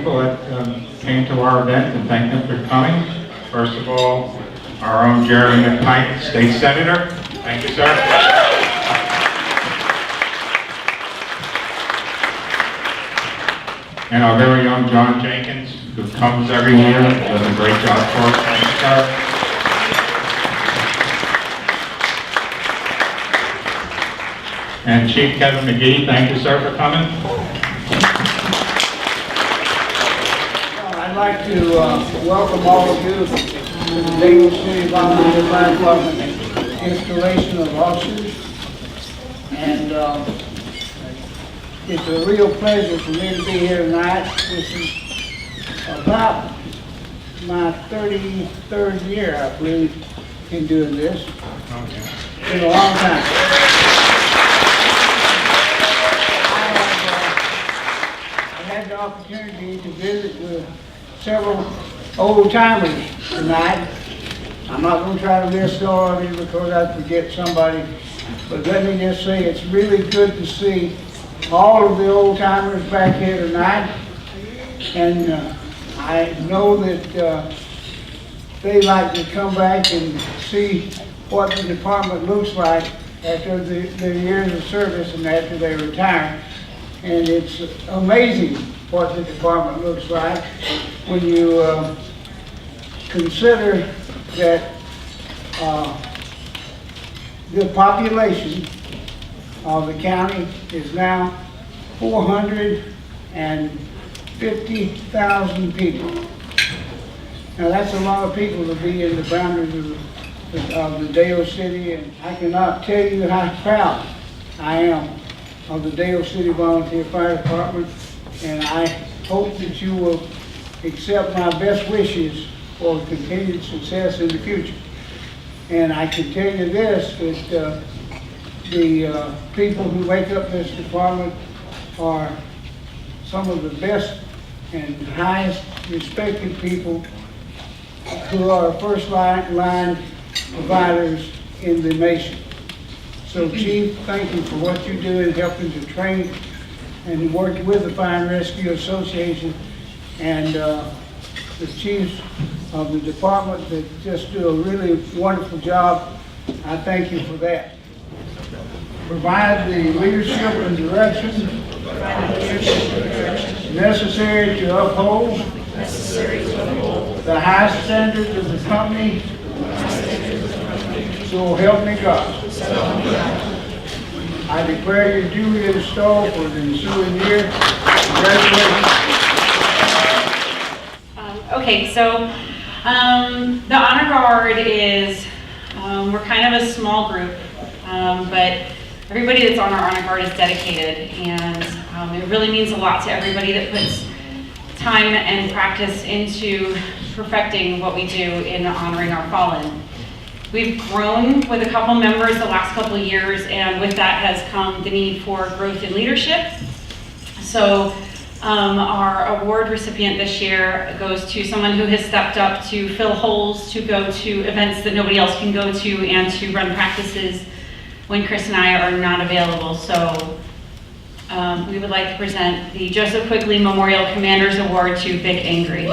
people that came to our event and thank them for coming. First of all, our own Jeremy McPike, State Senator. Thank you, sir. And our very own John Jenkins, who comes every year, does a great job for us. Thank you, sir. And Chief Kevin McGee, thank you, sir, for coming. I'd like to welcome all of you to the Dayton City Volunteer Fire Department installation of officers. And it's a real pleasure for me to be here tonight. This is about my 33rd year, I believe, in doing this. It's been a long time. I had the opportunity to visit with several old timers tonight. I'm not going to try to list all of you because I forget somebody, but let me just say it's really good to see all of the old timers back here tonight. And I know that they like to come back and see what the department looks like after their years of service and after they retire. And it's amazing what the department looks like when you consider that the population of the county is now 450,000 people. Now that's a lot of people to be in the boundaries of the Dale City, and I cannot tell you how proud I am of the Dale City Volunteer Fire Department, and I hope that you will accept my best wishes for continued success in the future. And I can tell you this, that the people who make up this department are some of the best and highest respected people who are first line providers in the nation. So Chief, thank you for what you do in helping to train and work with the Fire and Rescue Association and the chiefs of the department that just do a really wonderful job. I thank you for that. Provide the leadership and direction necessary to uphold the high standards of the company. So help me God. I declare you duly installed for the ensuing year. Congratulations. Okay, so the Honor Guard is, we're kind of a small group, but everybody that's on our Honor Guard is dedicated, and it really means a lot to everybody that puts time and practice into perfecting what we do in honoring our fallen. We've grown with a couple members the last couple of years, and with that has come the need for growth in leadership. So our award recipient this year goes to someone who has stepped up to fill holes, to go to events that nobody else can go to, and to run practices when Chris and I are not available. So we would like to present the Joseph Quigley Memorial Commander's Award to Vic Angry.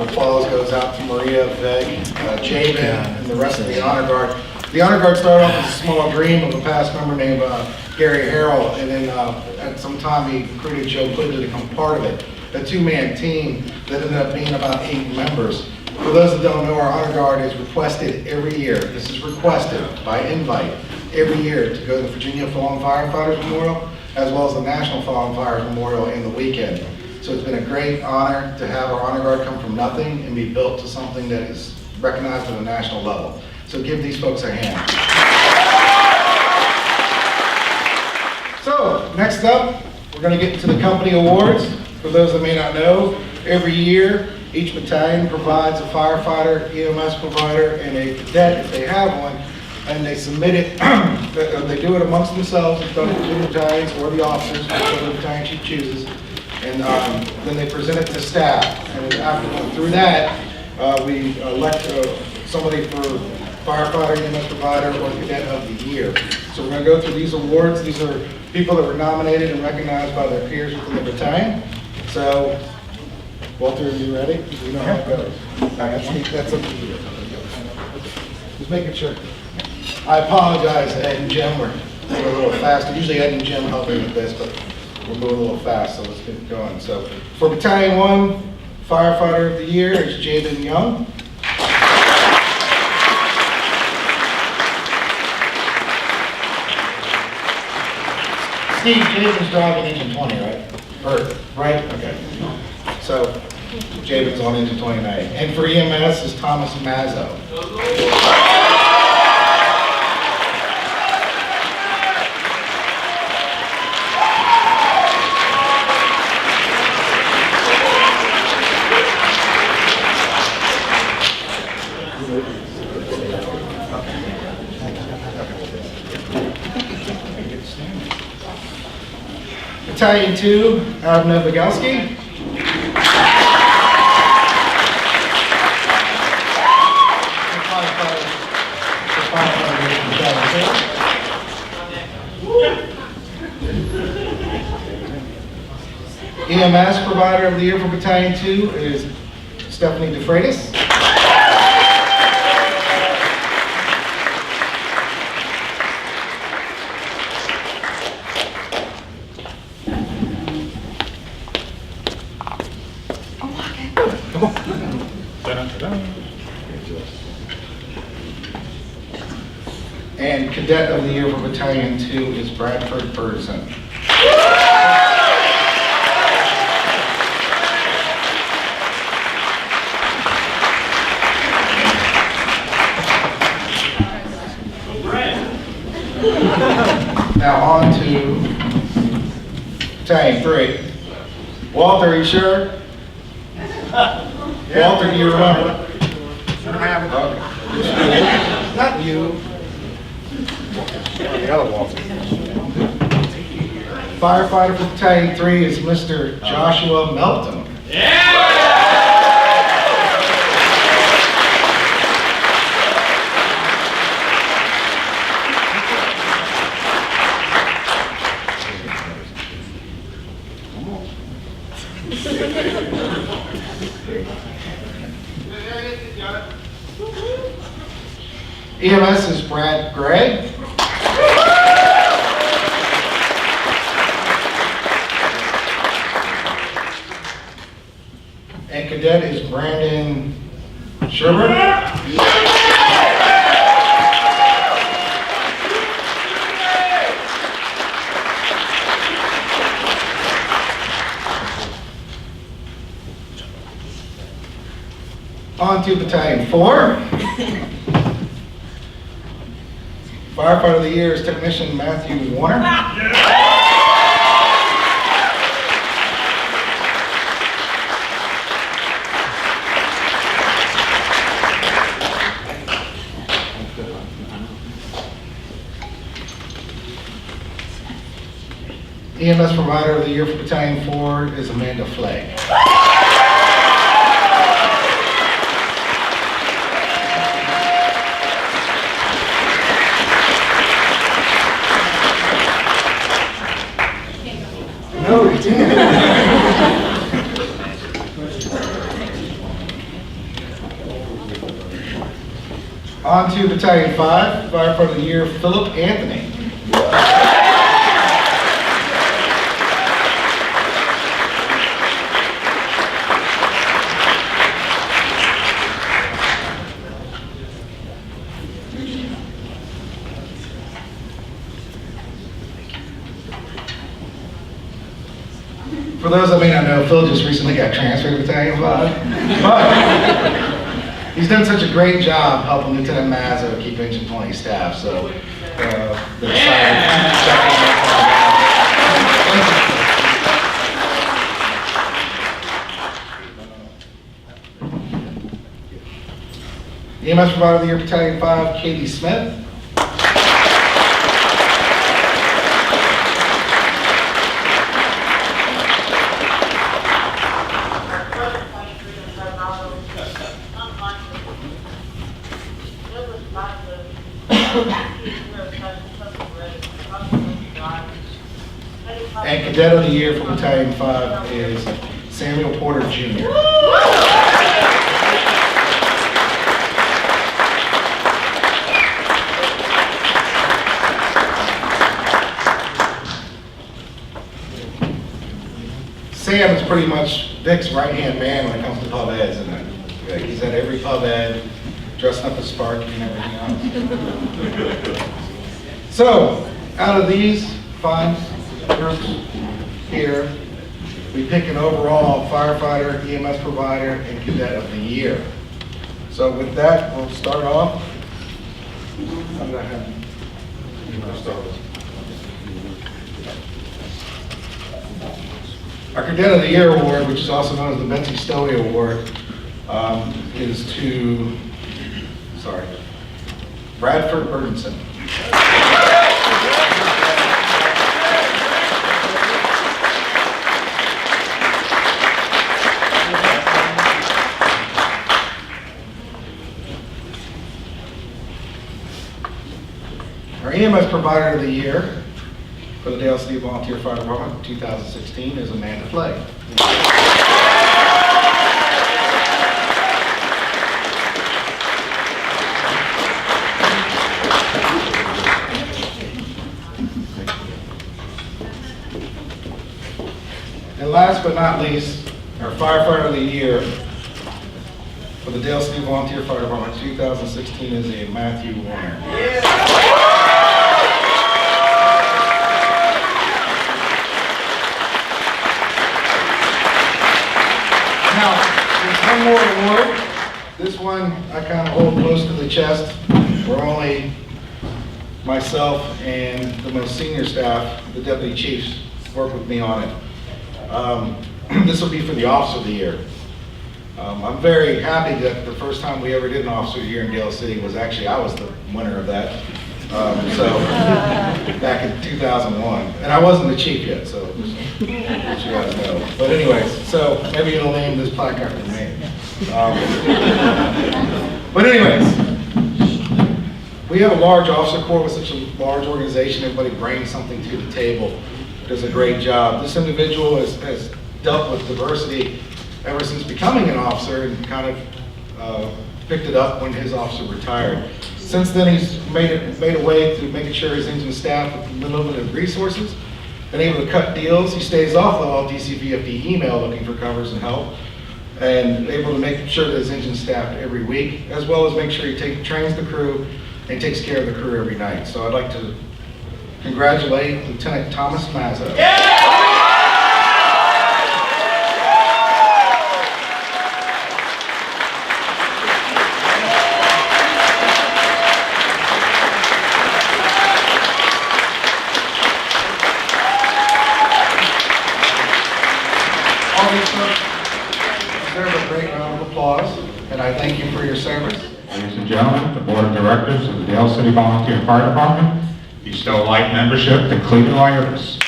Applause goes out to Maria, Vic, Jamin, and the rest of the Honor Guard. The Honor Guard started off as a small dream of a past member named Gary Harrell, and then at some time he recruited Joe Quigley to become part of it. A two-man team that ended up being about 8 members. For those that don't know, our Honor Guard is requested every year. This is requested by invite every year to go to the Virginia Fallen Firefighters Memorial, as well as the National Fallen Fires Memorial in the weekend. So it's been a great honor to have our Honor Guard come from nothing and be built to something that is recognized at a national level. So give these folks a hand. So next up, we're going to get into the company awards. For those that may not know, every year each battalion provides a firefighter, EMS provider, and a cadet if they have one, and they submit it. They do it amongst themselves, it's done to the battalions or the officers, whichever the battalion chief chooses. And then they present it to staff. And after going through that, we elect somebody for Firefighter, Ems Provider, or Cadet of the Year. So we're going to go through these awards. These are people that were nominated and recognized by their peers within the battalion. So, Walter, are you ready? You know how it goes. All right, that's up to you. Just making sure. I apologize, Ed and Jim. We're moving a little fast. Usually Ed and Jim help me with this, but we're moving a little fast, so let's get going. So, for Battalion 1, Firefighter of the Year is Jaden Young. Steve, Jaden's driving engine 20, right? Right? Okay. So, Jaden's on engine 29. And for EMS is Thomas Mazzo. Battalion 2, Abner Bogalski. EMS Provider of the Year for Battalion 2 is Stephanie DeFreitas. And Cadet of the Year for Battalion 2 is Bradford Burson. Now on to Battalion 3. Walter, are you sure? Walter, do you remember? Okay. Not you. The other Walter. Firefighter for Battalion 3 is Mr. Joshua Melton. EMS is Brad Gray. And Cadet is Brandon Sherbert. On to Battalion 4. Firefighter of the Year is Technician Matthew Warner. EMS Provider of the Year for Battalion 4 is Amanda Flay. No, you didn't. On to Battalion 5, Firefighter of the Year, Philip Anthony. For those that may not know, Phil just recently got transferred to Battalion 5, but he's done such a great job helping Lieutenant Mazzo keep Engine 20 staff, so they're EMS Provider of the Year, Battalion 5, Katie Smith. And Cadet of the Year for Battalion 5 is Samuel Porter Jr. Sam is pretty much Vic's right-hand man when it comes to pub eds, isn't it? Like, he's at every pub ed, dressing up as Sparky and everything else. So, out of these 5 groups here, we pick an overall firefighter, EMS provider, and cadet of the year. So with that, we'll start off. I'm gonna have you start with. Our Cadet of the Year Award, which is also known as the Betsy Stowey Award, is to, Bradford Burdenson. Our EMS Provider of the Year for the Dale City Volunteer Fire Department 2016 is Amanda Flay. And last but not least, our Firefighter of the Year for the Dale City Volunteer Fire Department 2016 is a Matthew Warner. Now, there's one more award. This one I kind of hold close to the chest, where only myself and the most senior staff, the deputy chiefs, work with me on it. This will be for the Officer of the Year. I'm very happy that the first time we ever did an Officer of the Year in Dale City was actually, I was the winner of that. Back in 2001. And I wasn't the chief yet, so just let you guys know. But anyways, so maybe you'll name this placard for me. But anyways, we have a large officer corps with such a large organization. Everybody brings something to the table, does a great job. This individual has dealt with diversity ever since becoming an officer and kind of picked it up when his officer retired. Since then, he's made a way to making sure his engine staff with limited resources, been able to cut deals. He stays off the all DCVFD email looking for covers and help, and able to make sure that his engine staffed every week, as well as make sure he trains the crew and takes care of the crew every night. So I'd like to congratulate Lieutenant Thomas Mazza. Deserve a great round of applause, and I thank you for your service. Ladies and gentlemen, the Board of Directors of the Dale City Volunteer Fire Department bestow light membership to Cleveland Loyalists.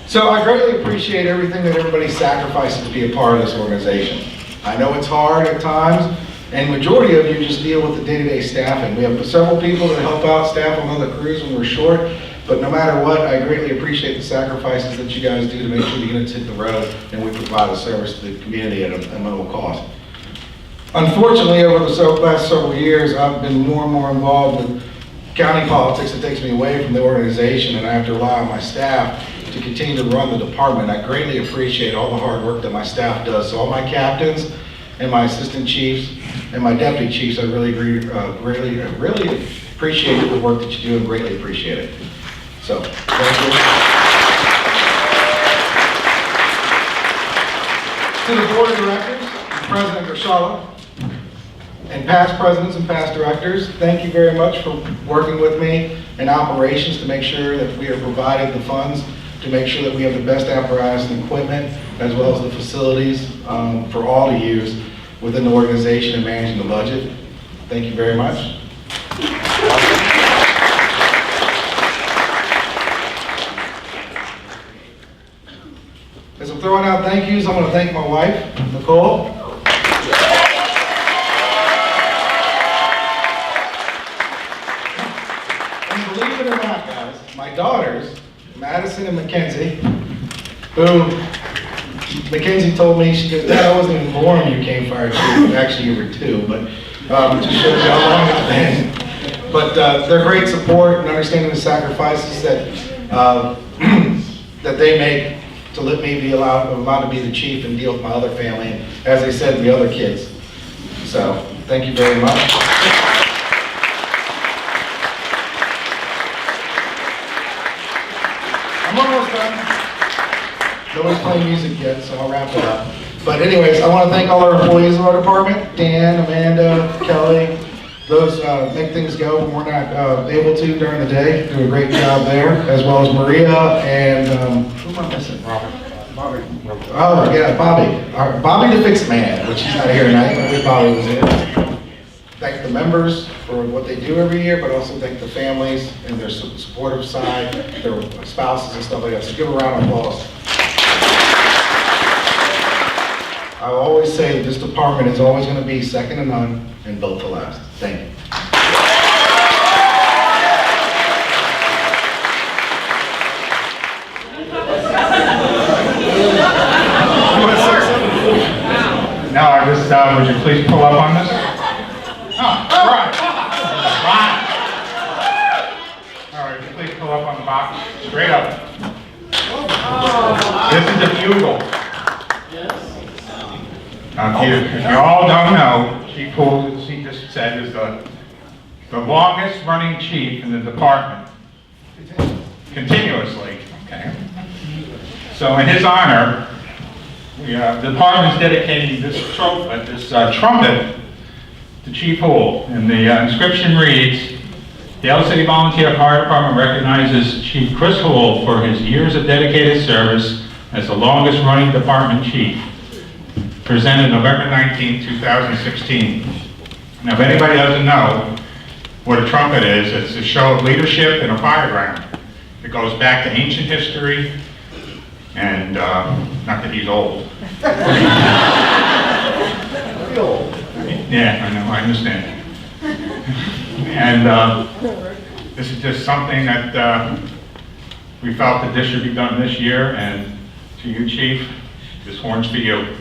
So I greatly appreciate everything that everybody sacrifices to be a part of this organization. I know it's hard at times, and majority of you just deal with the day-to-day staffing. We have several people that help out staff on other crews when we're short, but no matter what, I greatly appreciate the sacrifices that you guys do to make sure the units hit the road and we provide a service to the community at a minimal cost. Unfortunately, over the last several years, I've been more and more involved with county politics that takes me away from the organization, and I have to rely on my staff to continue to run the department. I greatly appreciate all the hard work that my staff does. So all my captains and my assistant chiefs and my deputy chiefs, I really appreciate the work that you do and greatly appreciate it. So, thank you. To the Board of Directors, President Gershala, and past presidents and past directors, thank you very much for working with me in operations to make sure that we are providing the funds to make sure that we have the best apparatus and equipment, as well as the facilities for all to use within the organization and managing the budget. Thank you very much. As I'm throwing out thank yous, I want to thank my wife, Nicole. And believe it or not, guys, my daughters, Madison and Mackenzie, who Mackenzie told me, she goes, Dad, I wasn't even born when you came fire chief. Actually, you were 2, but just shows you how long it's been. But they're great support and understanding the sacrifices that that they make to let me be allowed to be the chief and deal with my other family, and as I said, the other kids. So, thank you very much. I'm almost done. Nobody's playing music yet, so I'll wrap it up. But anyways, I want to thank all our employees of our department, Dan, Amanda, Kelly. Those make things go when we're not able to during the day. Do a great job there, as well as Maria and who am I missing? Bobby. Oh yeah, Bobby. Bobby the Fix Man, which he's not here tonight, but we Bobby was here. Thank the members for what they do every year, but also thank the families and their supportive side, their spouses and stuff like that. So give a round of applause. I always say that this department is always going to be second to none and built to last. Thank you. No, I just, would you please pull up on this? Oh, all right. All right, would you please pull up on the box? Straight up. This is a bugle. Now, if you all don't know, Chief Poole, as he just said, is the longest running chief in the department. Continuously. Okay. So in his honor, the department is dedicating this trumpet to Chief Poole. And the inscription reads, the Ellis City Volunteer Fire Department recognizes Chief Chris Poole for his years of dedicated service as the longest running department chief. Presented November 19, 2016. Now, if anybody doesn't know what a trumpet is, it's a show of leadership in a fireground. It goes back to ancient history, and not that he's old. Yeah, I know, I understand. And this is just something that we felt that this should be done this year, and to you, Chief, this horn's for you.